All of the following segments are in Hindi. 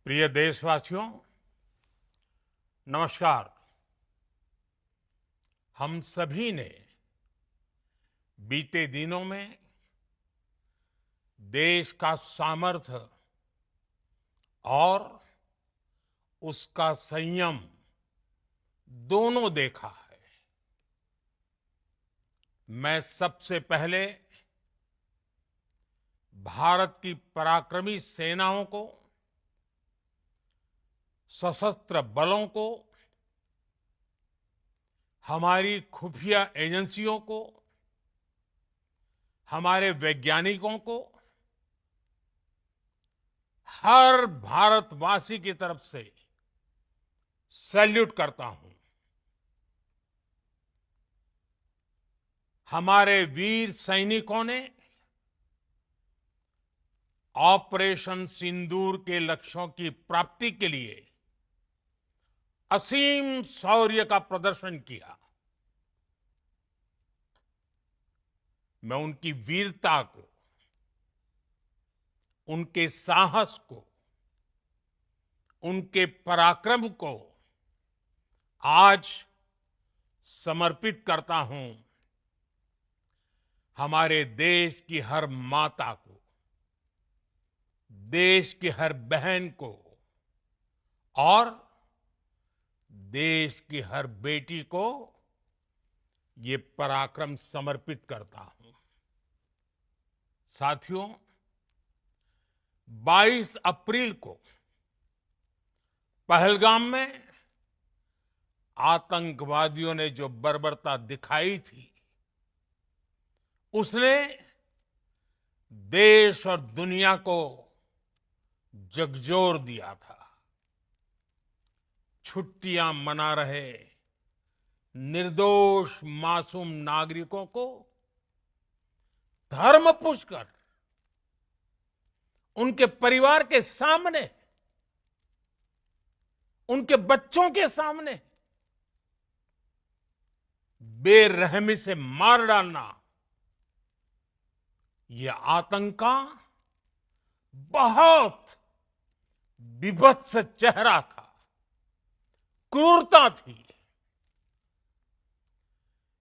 प्रिय देशवासियों, नमस्कार। हम सभी ने बीते दिनों में देश का सामर्थ्य और उसका संयम दोनों देखा है। मैं सबसे पहले भारत की पराक्रमी सेनाओं को, सशस्त्र बलों को, हमारी खुफिया एजेंसियों को, हमारे वैज्ञानिकों को, हर भारतवासी की तरफ से सैल्यूट करता हूं। हमारे वीर सैनिकों ने ऑपरेशन सिंदूर के लक्ष्यों की प्राप्ति के लिए असीम शौर्य का प्रदर्शन किया। मैं उनकी वीरता को, उनके साहस को, उनके पराक्रम को आज समर्पित करता हूं हमारे देश की हर माता को, देश की हर बहन को और देश की हर बेटी को ये पराक्रम समर्पित करता हूं। साथियों, 22 अप्रैल को पहलगाम में आतंकवादियों ने जो बर्बरता दिखाई थी, उसने देश और दुनिया को झकझोर दिया था। छुट्टियां मना रहे निर्दोष मासूम नागरिकों को धर्म पूछकर उनके परिवार के सामने, उनके बच्चों के सामने बेरहमी से मार डालना, यह आतंक का बहुत विभत्स चेहरा था, क्रूरता थी।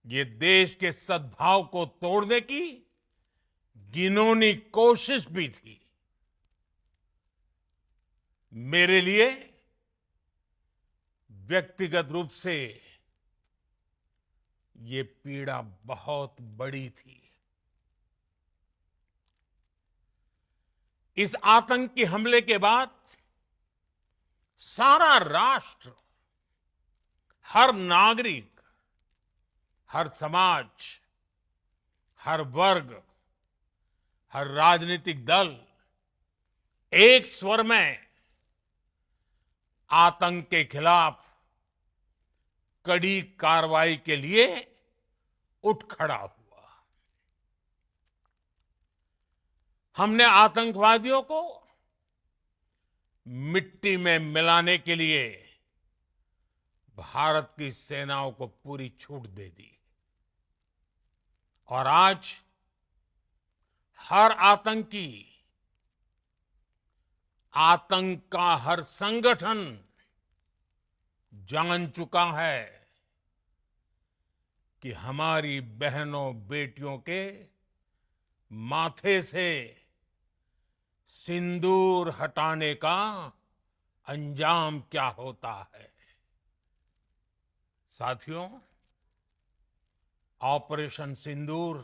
ये देश के सद्भाव को तोड़ने की घिनौनी कोशिश भी थी। मेरे लिए व्यक्तिगत रूप से ये पीड़ा बहुत बड़ी थी। इस आतंकी हमले के बाद सारा राष्ट्र, हर नागरिक, हर समाज, हर वर्ग, हर राजनीतिक दल एक स्वर में आतंक के खिलाफ कड़ी कार्रवाई के लिए उठ खड़ा हुआ। हमने आतंकवादियों को मिट्टी में मिलाने के लिए भारत की सेनाओं को पूरी छूट दे दी और आज हर आतंकी, आतंक का हर संगठन जान चुका है कि हमारी बहनों बेटियों के माथे से सिंदूर हटाने का अंजाम क्या होता है। साथियों, ऑपरेशन सिंदूर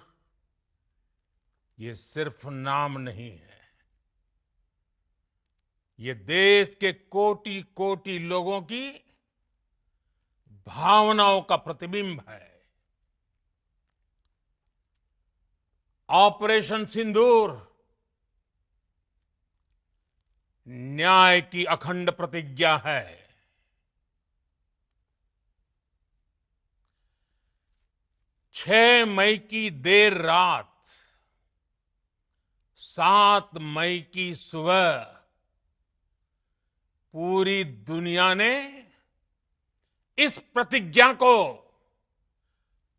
ये सिर्फ नाम नहीं है, ये देश के कोटि कोटि लोगों की भावनाओं का प्रतिबिंब है। ऑपरेशन सिंदूर न्याय की अखंड प्रतिज्ञा है। 6 मई की देर रात, 7 मई की सुबह पूरी दुनिया ने इस प्रतिज्ञा को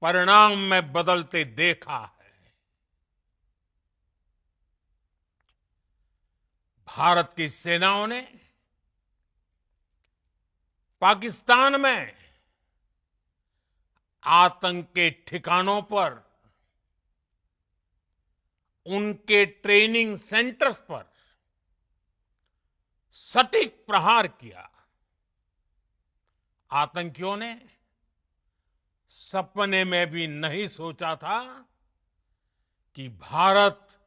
परिणाम में बदलते देखा है। भारत की सेनाओं ने पाकिस्तान में आतंक के ठिकानों पर, उनके ट्रेनिंग सेंटर्स पर सटीक प्रहार किया। आतंकियों ने सपने में भी नहीं सोचा था कि भारत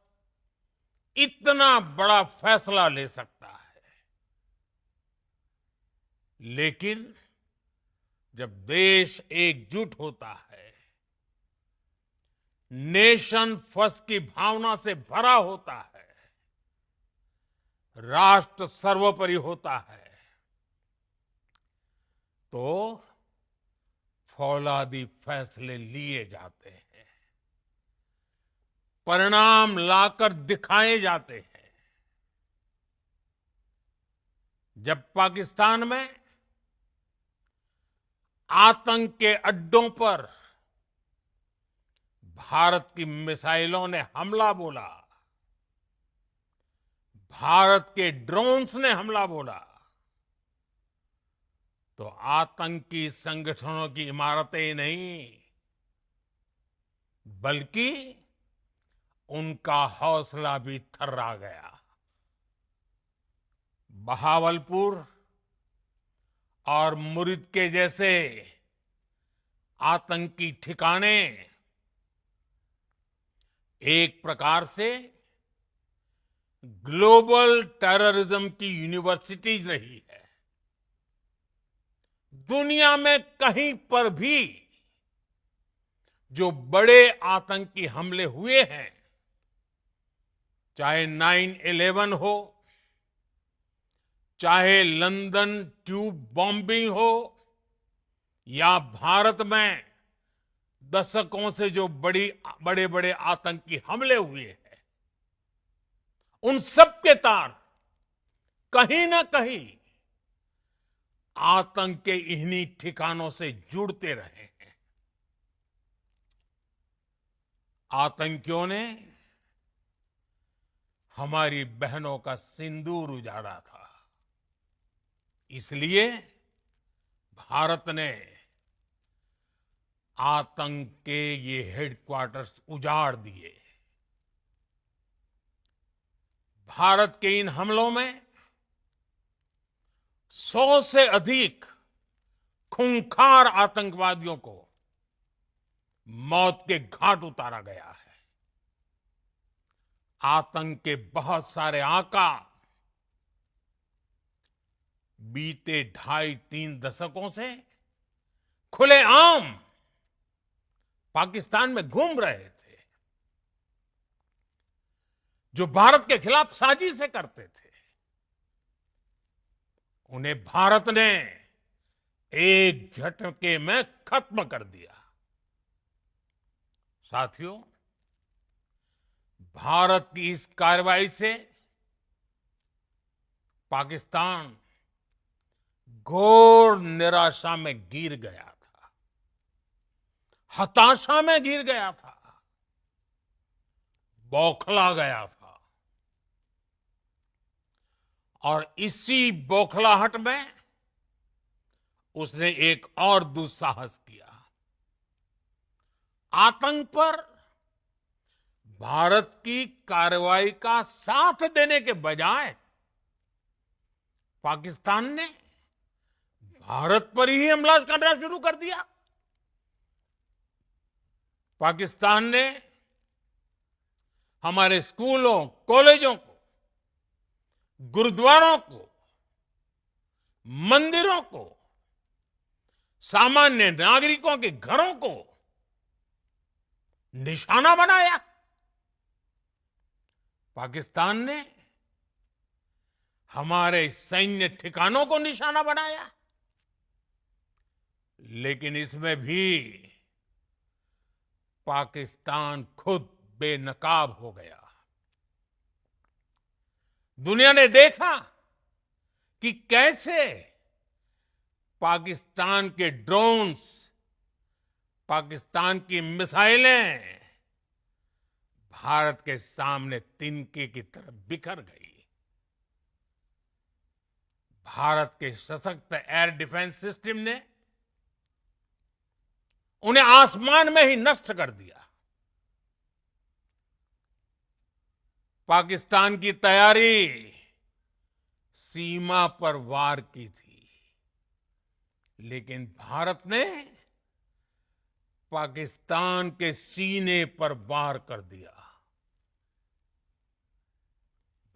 इतना बड़ा फैसला ले सकता है। लेकिन जब देश एकजुट होता है, नेशन फर्स्ट की भावना से भरा होता है, राष्ट्र सर्वोपरि होता है, तो फौलादी फैसले लिए जाते हैं, परिणाम लाकर दिखाए जाते हैं। जब पाकिस्तान में आतंक के अड्डों पर भारत की मिसाइलों ने हमला बोला, भारत के ड्रोन्स ने हमला बोला, तो आतंकी संगठनों की इमारतें नहीं, बल्कि उनका हौसला भी थर्रा गया। बहावलपुर और मुरिद के जैसे आतंकी ठिकाने एक प्रकार से ग्लोबल टेररिज्म की यूनिवर्सिटीज रही है। दुनिया में कहीं पर भी जो बड़े आतंकी हमले हुए हैं, चाहे 9/11 हो, चाहे लंदन ट्यूब बॉम्बिंग हो, या भारत में दशकों से जो बड़े बड़े आतंकी हमले हुए हैं, उन सब के तार कहीं ना कहीं आतंक के इन्हीं ठिकानों से जुड़ते रहे हैं। आतंकियों ने हमारी बहनों का सिंदूर उजाड़ा था, इसलिए भारत ने आतंक के ये हेडक्वार्टर्स उजाड़ दिए। भारत के इन हमलों में 100 से अधिक खूंखार आतंकवादियों को मौत के घाट उतारा गया है। आतंक के बहुत सारे आका बीते 2.5-3 दशकों से खुलेआम पाकिस्तान में घूम रहे थे, जो भारत के खिलाफ साजिशें करते थे। उन्हें भारत ने एक झटके में खत्म कर दिया। साथियों, भारत की इस कार्रवाई से पाकिस्तान घोर निराशा में गिर गया था, हताशा में गिर गया था, बौखला गया था। और इसी बौखलाहट में उसने एक और दुस्साहस किया। आतंक पर भारत की कार्रवाई का साथ देने के बजाय पाकिस्तान ने भारत पर ही हमला करना शुरू कर दिया। पाकिस्तान ने हमारे स्कूलों, कॉलेजों को, गुरुद्वारों को, मंदिरों को, सामान्य नागरिकों के घरों को निशाना बनाया। पाकिस्तान ने हमारे सैन्य ठिकानों को निशाना बनाया। लेकिन इसमें भी पाकिस्तान खुद बेनकाब हो गया। दुनिया ने देखा कि कैसे पाकिस्तान के ड्रोन्स, पाकिस्तान की मिसाइलें भारत के सामने तिनके की तरह बिखर गई। भारत के सशक्त एयर डिफेंस सिस्टम ने उन्हें आसमान में ही नष्ट कर दिया। पाकिस्तान की तैयारी सीमा पर वार की थी, लेकिन भारत ने पाकिस्तान के सीने पर वार कर दिया।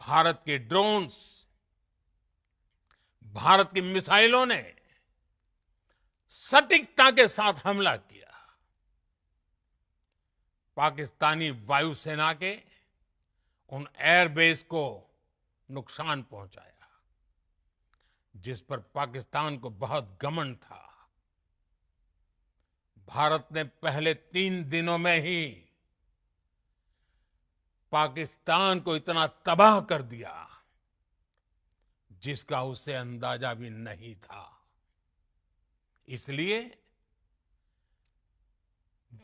भारत के ड्रोन्स, भारत की मिसाइलों ने सटीकता के साथ हमला किया। पाकिस्तानी वायुसेना के उन एयरबेस को नुकसान पहुंचाया, जिस पर पाकिस्तान को बहुत घमंड था। भारत ने पहले 3 दिनों में ही पाकिस्तान को इतना तबाह कर दिया जिसका उसे अंदाजा भी नहीं था। इसलिए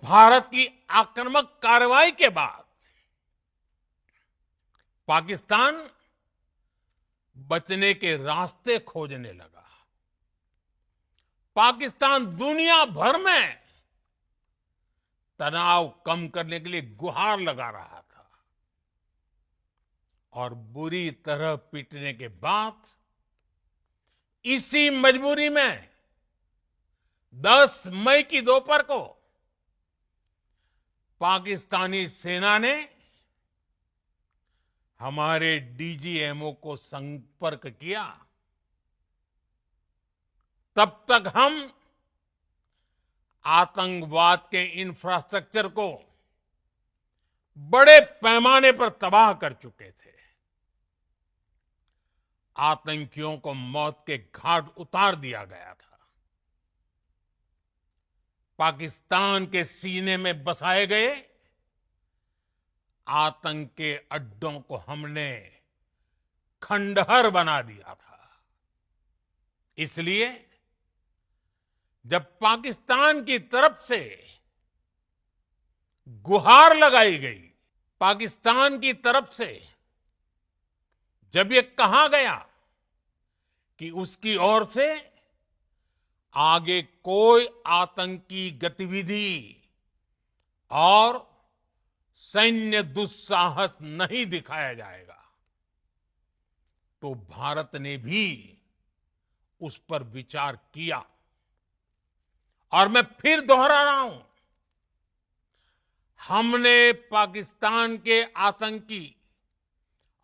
भारत की आक्रामक कार्रवाई के बाद पाकिस्तान बचने के रास्ते खोजने लगा। पाकिस्तान दुनिया भर में तनाव कम करने के लिए गुहार लगा रहा था और बुरी तरह पीटने के बाद इसी मजबूरी में 10 मई की दोपहर को पाकिस्तानी सेना ने हमारे डीजीएमओ को संपर्क किया। तब तक हम आतंकवाद के इंफ्रास्ट्रक्चर को बड़े पैमाने पर तबाह कर चुके थे। आतंकियों को मौत के घाट उतार दिया गया था। पाकिस्तान के सीने में बसाए गए आतंक के अड्डों को हमने खंडहर बना दिया था। इसलिए जब पाकिस्तान की तरफ से गुहार लगाई गई, पाकिस्तान की तरफ से जब ये कहा गया कि उसकी ओर से आगे कोई आतंकी गतिविधि और सैन्य दुस्साहस नहीं दिखाया जाएगा, तो भारत ने भी उस पर विचार किया। और मैं फिर दोहरा रहा हूं, हमने पाकिस्तान के आतंकी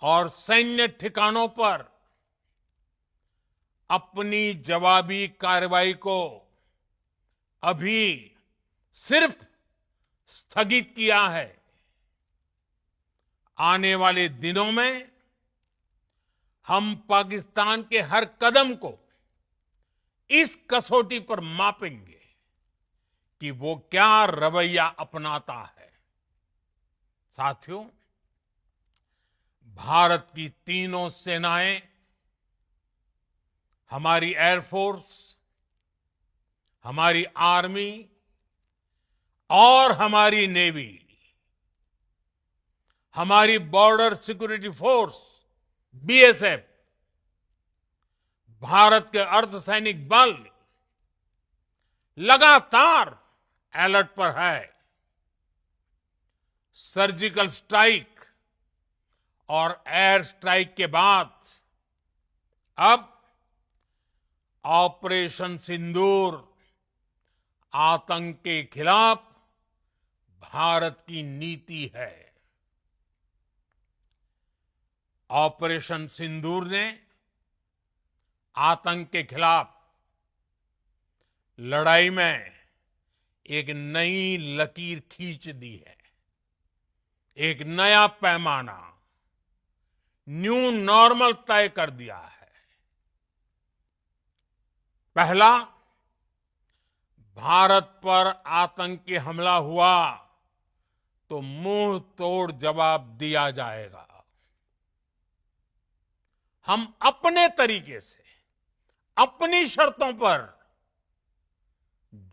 और सैन्य ठिकानों पर अपनी जवाबी कार्रवाई को अभी सिर्फ स्थगित किया है। आने वाले दिनों में हम पाकिस्तान के हर कदम को इस कसौटी पर मापेंगे कि वो क्या रवैया अपनाता है। साथियों, भारत की तीनों सेनाएं, हमारी एयरफोर्स, हमारी आर्मी और हमारी नेवी, हमारी border security force BSF, Bharat के अर्धसैनिक बल लगातार अलर्ट पर है। सर्जिकल स्ट्राइक और एयर स्ट्राइक के बाद अब ऑपरेशन सिंदूर आतंक के खिलाफ भारत की नीति है। ऑपरेशन सिंदूर ने आतंक के खिलाफ लड़ाई में एक नई लकीर खींच दी है, एक नया पैमाना, न्यू नॉर्मल तय कर दिया है। पहला, भारत पर आतंकी हमला हुआ तो मुंह तोड़ जवाब दिया जाएगा। हम अपने तरीके से, अपनी शर्तों पर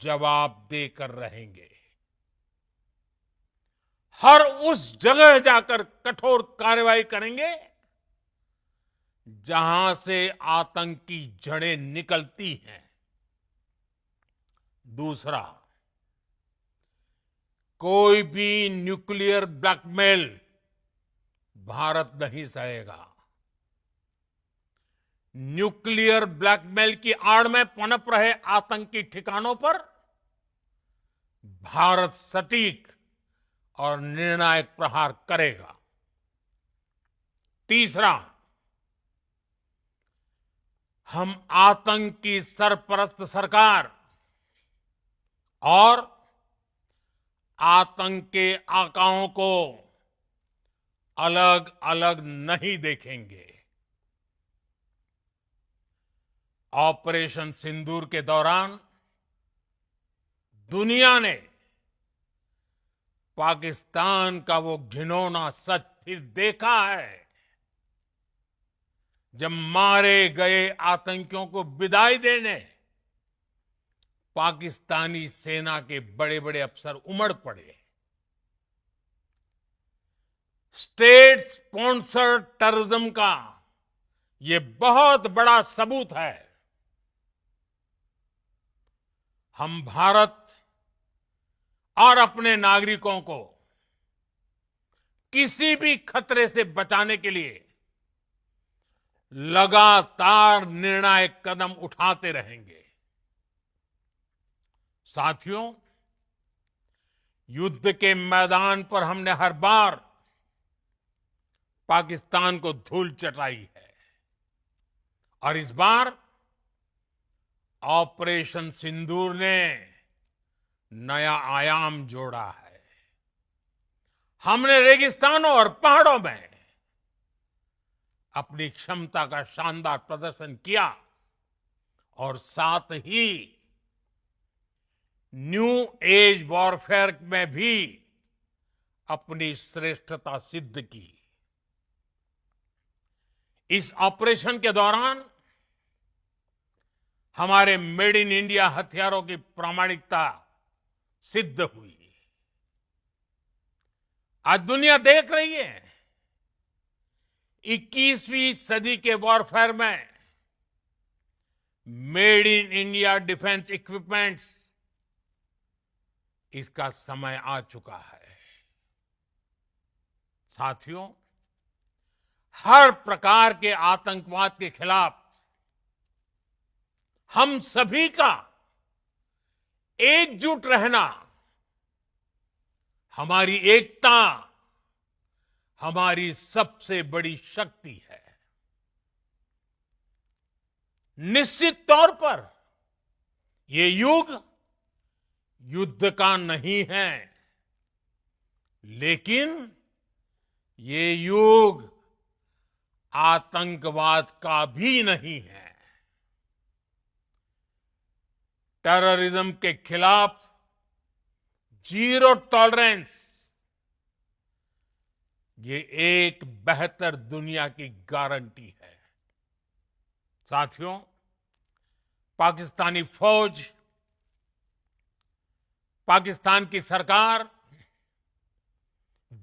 जवाब देकर रहेंगे। हर उस जगह जाकर कठोर कार्रवाई करेंगे जहां से आतंक की जड़ें निकलती हैं। दूसरा, कोई भी न्यूक्लियर ब्लैकमेल भारत नहीं सहेगा। न्यूक्लियर ब्लैकमेल की आड़ में पनप रहे आतंकी ठिकानों पर भारत सटीक और निर्णायक प्रहार करेगा। तीसरा, हम आतंक की सरपरस्त सरकार और आतंक के आकाओं को अलग अलग नहीं देखेंगे। ऑपरेशन सिंदूर के दौरान दुनिया ने पाकिस्तान का वो घिनौना सच फिर देखा है, जब मारे गए आतंकियों को विदाई देने पाकिस्तानी सेना के बड़े बड़े अफसर उमड़ पड़े। स्टेट स्पॉन्सर्ड टेररिज्म का ये बहुत बड़ा सबूत है। हम भारत और अपने नागरिकों को किसी भी खतरे से बचाने के लिए लगातार निर्णायक कदम उठाते रहेंगे। साथियों, युद्ध के मैदान पर हमने हर बार पाकिस्तान को धूल चटाई है और इस बार ऑपरेशन सिंदूर ने नया आयाम जोड़ा है। हमने रेगिस्तानों और पहाड़ों में अपनी क्षमता का शानदार प्रदर्शन किया और साथ ही न्यू एज वॉरफेयर में भी अपनी श्रेष्ठता सिद्ध की। इस ऑपरेशन के दौरान हमारे मेड इन इंडिया हथियारों की प्रामाणिकता सिद्ध हुई। आज दुनिया देख रही है 21वीं सदी के वॉरफेयर में made in India defence equipments, इसका समय आ चुका है। साथियों, हर प्रकार के आतंकवाद के खिलाफ हम सभी का एकजुट रहना, हमारी एकता हमारी सबसे बड़ी शक्ति है। निश्चित तौर पर ये युग युद्ध का नहीं है, लेकिन ये युग आतंकवाद का भी नहीं है। टेररिज्म के खिलाफ जीरो टॉलरेंस, ये एक बेहतर दुनिया की गारंटी है। साथियों, पाकिस्तानी फौज, पाकिस्तान की सरकार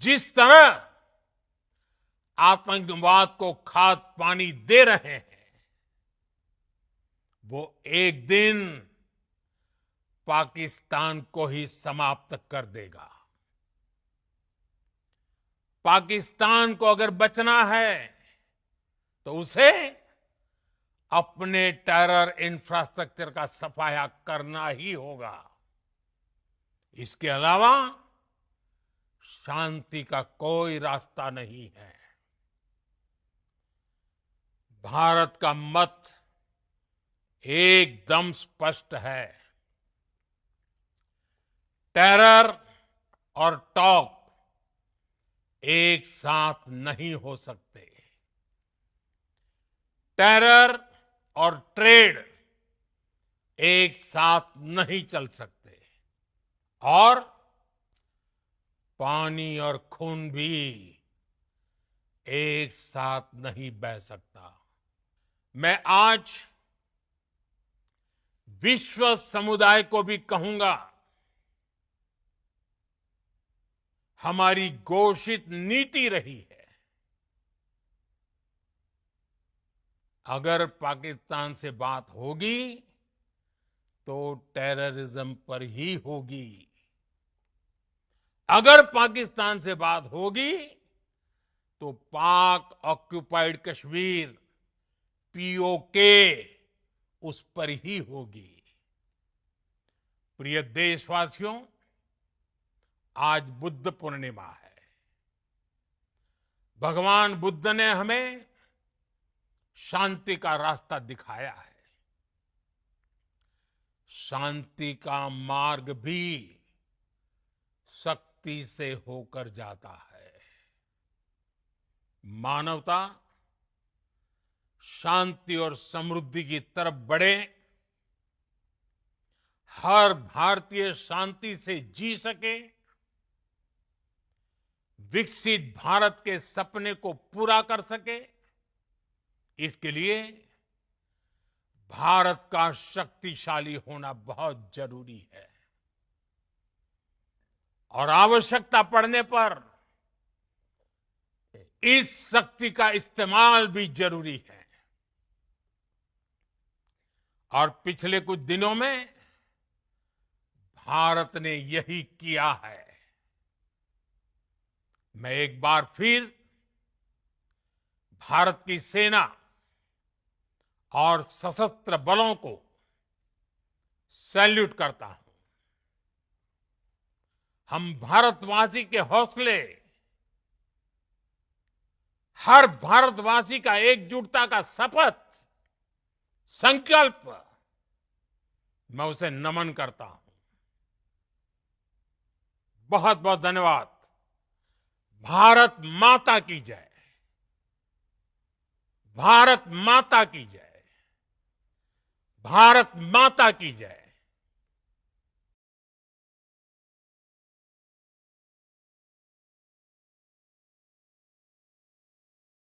जिस तरह आतंकवाद को खाद पानी दे रहे हैं, वो एक दिन पाकिस्तान को ही समाप्त कर देगा। पाकिस्तान को अगर बचना है तो उसे अपने टेरर इंफ्रास्ट्रक्चर का सफाया करना ही होगा। इसके अलावा शांति का कोई रास्ता नहीं है। भारत का मत एकदम स्पष्ट है। टेरर और टॉप एक साथ नहीं हो सकते। टेरर और ट्रेड एक साथ नहीं चल सकते और पानी और खून भी एक साथ नहीं बह सकता। मैं आज विश्व समुदाय को भी कहूंगा, हमारी घोषित नीति रही है अगर पाकिस्तान से बात होगी तो टेररिज्म पर ही होगी। अगर पाकिस्तान से बात होगी तो पाक ऑक्युपाइड कश्मीर पीओके उस पर ही होगी। प्रिय देशवासियों, आज बुद्ध पूर्णिमा है। भगवान बुद्ध ने हमें शांति का रास्ता दिखाया है। शांति का मार्ग भी शक्ति से होकर जाता है। मानवता शांति और समृद्धि की तरफ बढ़े, हर भारतीय शांति से जी सके, विकसित भारत के सपने को पूरा कर सके, इसके लिए भारत का शक्तिशाली होना बहुत जरूरी है। और आवश्यकता पड़ने पर इस शक्ति का इस्तेमाल भी जरूरी है। और पिछले कुछ दिनों में भारत ने यही किया है। मैं एक बार फिर भारत की सेना और सशस्त्र बलों को सैल्यूट करता हूं। हम भारतवासी के हौसले, हर भारतवासी का एकजुटता का शपथ, संकल्प, मैं उसे नमन करता हूं। बहुत बहुत धन्यवाद। भारत माता की जय। भारत माता की जय। भारत माता की जय।